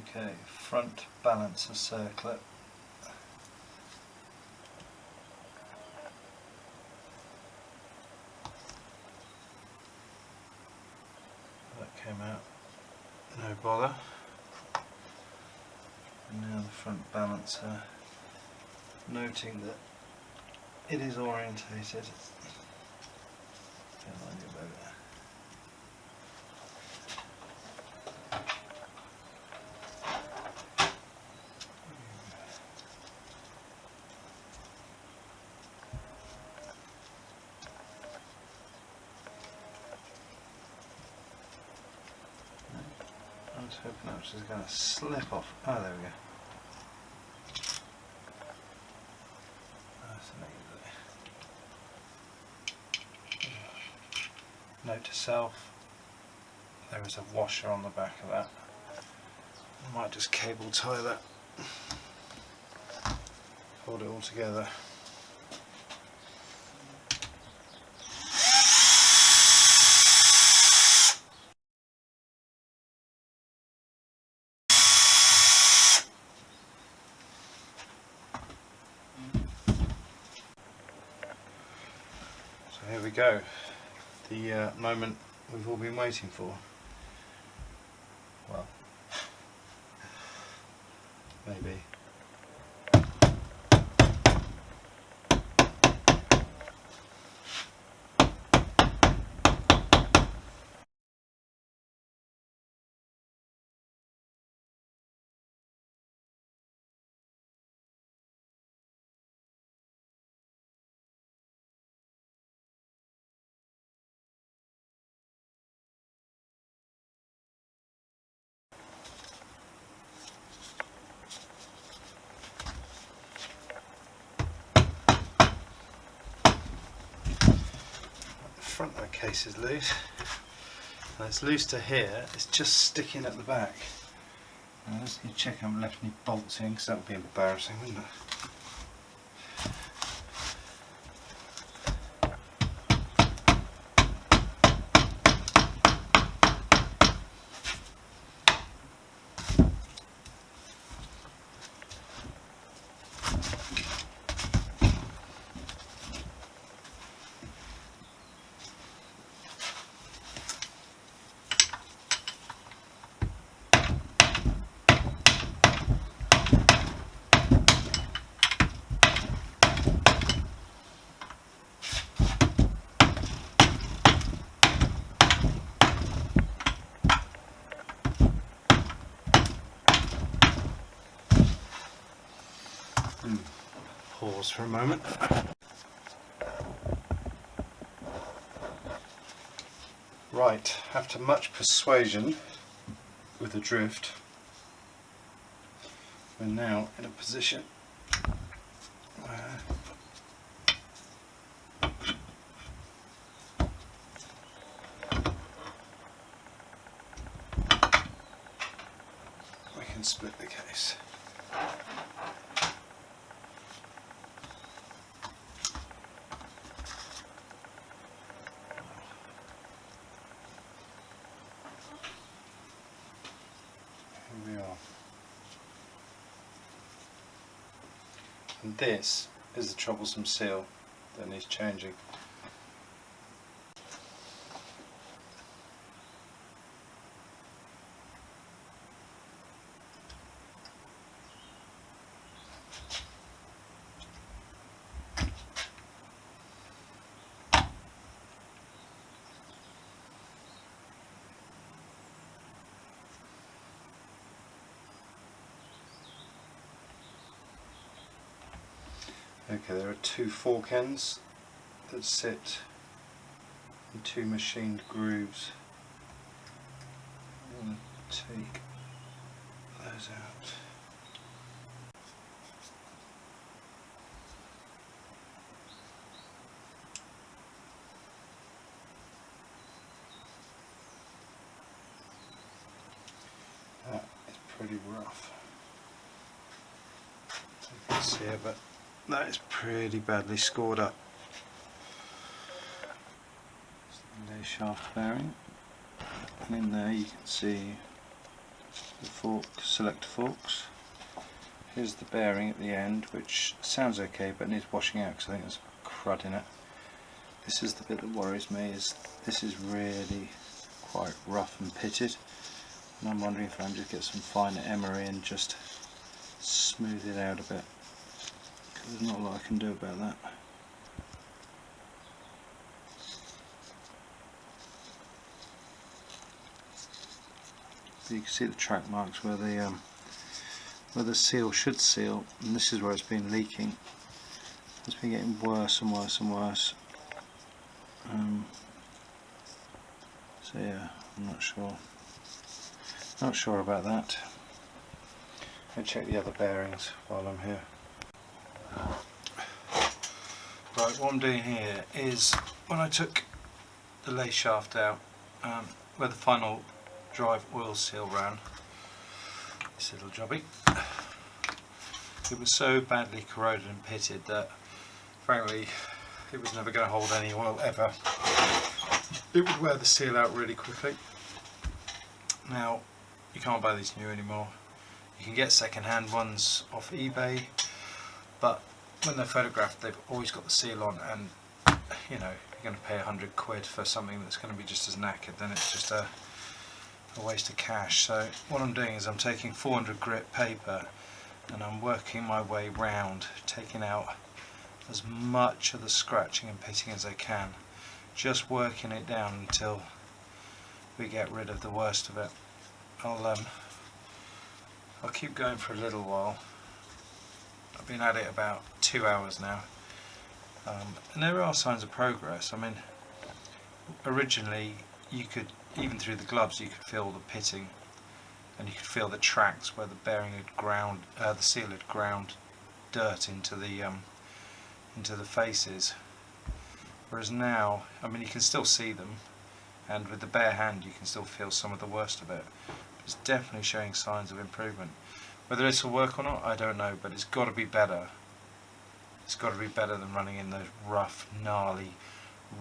Okay, front balancer circlet. That came out, no bother. And now the front balancer, noting that it is orientated. Don't mind you about it. I was hoping that was just going to slip off. Oh, there we go. That's an easy. Note to self, there is a washer on the back of that. I might just cable tie that. Hold it all together. So here we go, the moment we've all been waiting for. Well, maybe. The front of the case is loose, and it's loose to here, it's just sticking at the back. Now let's check I haven't left any bolts in, because that would be embarrassing, wouldn't it? Pause for a moment. Right, after much persuasion with the drift, we're now in a position where we can split the case. Here we are. And this is the troublesome seal that needs changing. Okay, there are two fork ends that sit in two machined grooves. I'm going to take those out. That is pretty rough. You can see it, but that is pretty badly scored up. The shaft bearing, and in there you can see the fork, selector forks. Here's the bearing at the end, which sounds okay but needs washing out because I think there's crud in it. This is the bit that worries me, is this is really quite rough and pitted, and I'm wondering if I can just get some fine emery and just smooth it out a bit, because there's not a lot I can do about that. But you can see the track marks where the seal should seal, and this is where it's been leaking. It's been getting worse and worse and worse. So yeah, I'm not sure about that. I'll check the other bearings while I'm here. Right, what I'm doing here is, when I took the lace shaft out, where the final drive oil seal ran, this little jobby, it was so badly corroded and pitted that frankly it was never going to hold any oil ever. It would wear the seal out really quickly. Now, you can't buy these new anymore. You can get second-hand ones off eBay, but when they're photographed they've always got the seal on, and you know, you're going to pay £100 for something that's going to be just as knackered, then it's just a waste of cash. So what I'm doing is I'm taking 400 grit paper and I'm working my way round, taking out as much of the scratching and pitting as I can, just working it down until we get rid of the worst of it. I'll keep going for a little while. I've been at it about 2 hours now, and there are signs of progress. I mean, originally you could, even through the gloves, you could feel the pitting, and you could feel the tracks where the bearing had ground, the seal had ground dirt into the faces. Whereas now, I mean, you can still see them, and with the bare hand you can still feel some of the worst of it. It's definitely showing signs of improvement. Whether this will work or not, I don't know, but it's got to be better. It's got to be better than running in those rough, gnarly,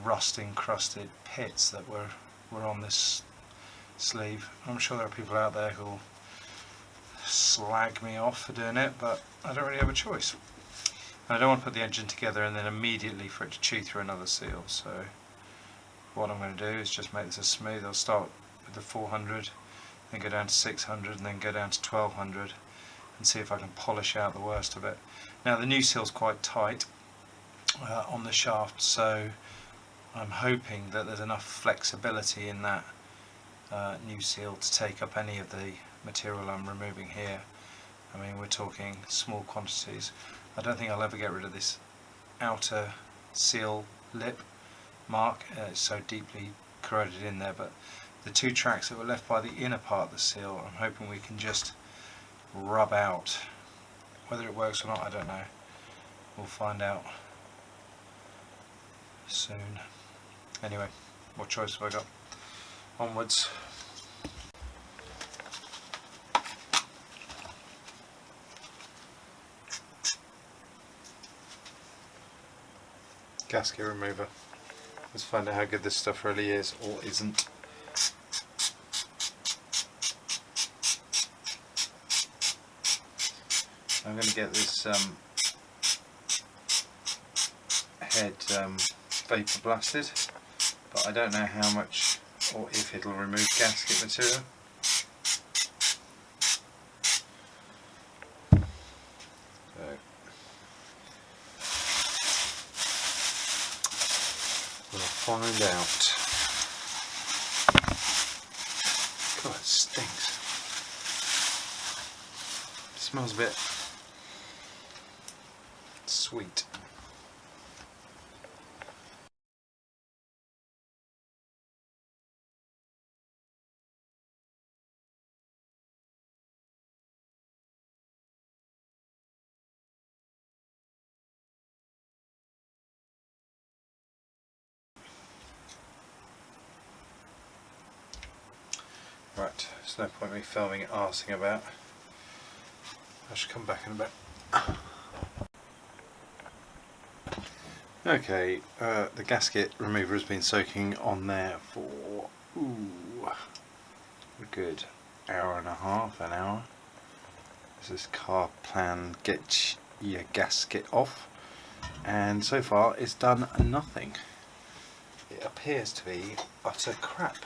rust-encrusted pits that were on this sleeve. I'm sure there are people out there who'll slag me off for doing it, but I don't really have a choice. And I don't want to put the engine together and then immediately for it to chew through another seal, so what I'm going to do is just make this as smooth. I'll start with the 400, then go down to 600, and then go down to 1200, and see if I can polish out the worst of it. Now the new seal's quite tight on the shaft, so I'm hoping that there's enough flexibility in that new seal to take up any of the material I'm removing here. I mean, we're talking small quantities. I don't think I'll ever get rid of this outer seal lip mark, it's so deeply corroded in there, but the two tracks that were left by the inner part of the seal, I'm hoping we can just rub out. Whether it works or not, I don't know. We'll find out soon. Anyway, what choice have I got? Onwards. Gasket remover. Let's find out how good this stuff really is or isn't. I'm going to get this head vapor blasted, but I don't know how much or if it'll remove gasket material. We'll find out. God, it stinks. It smells a bit sweet. Right, there's no point me filming it arsing about. I should come back in a bit. Okay, the gasket remover has been soaking on there for a good hour and a half, an hour. This is car plan get your gasket off, and so far it's done nothing. It appears to be utter crap,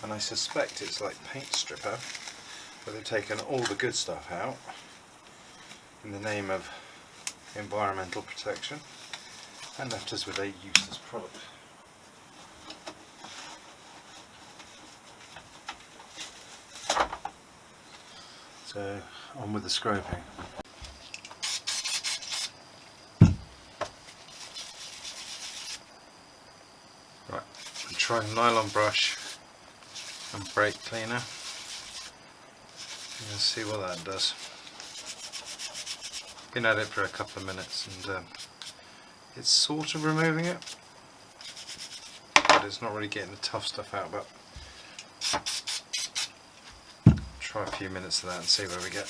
and I suspect it's like paint stripper, where they've taken all the good stuff out in the name of environmental protection and left us with a useless product. So on with the scraping. Right, I'm trying nylon brush and brake cleaner. Let's see what that does. Been at it for a couple of minutes and it's sort of removing it, but it's not really getting the tough stuff out. But try a few minutes of that and see where we get.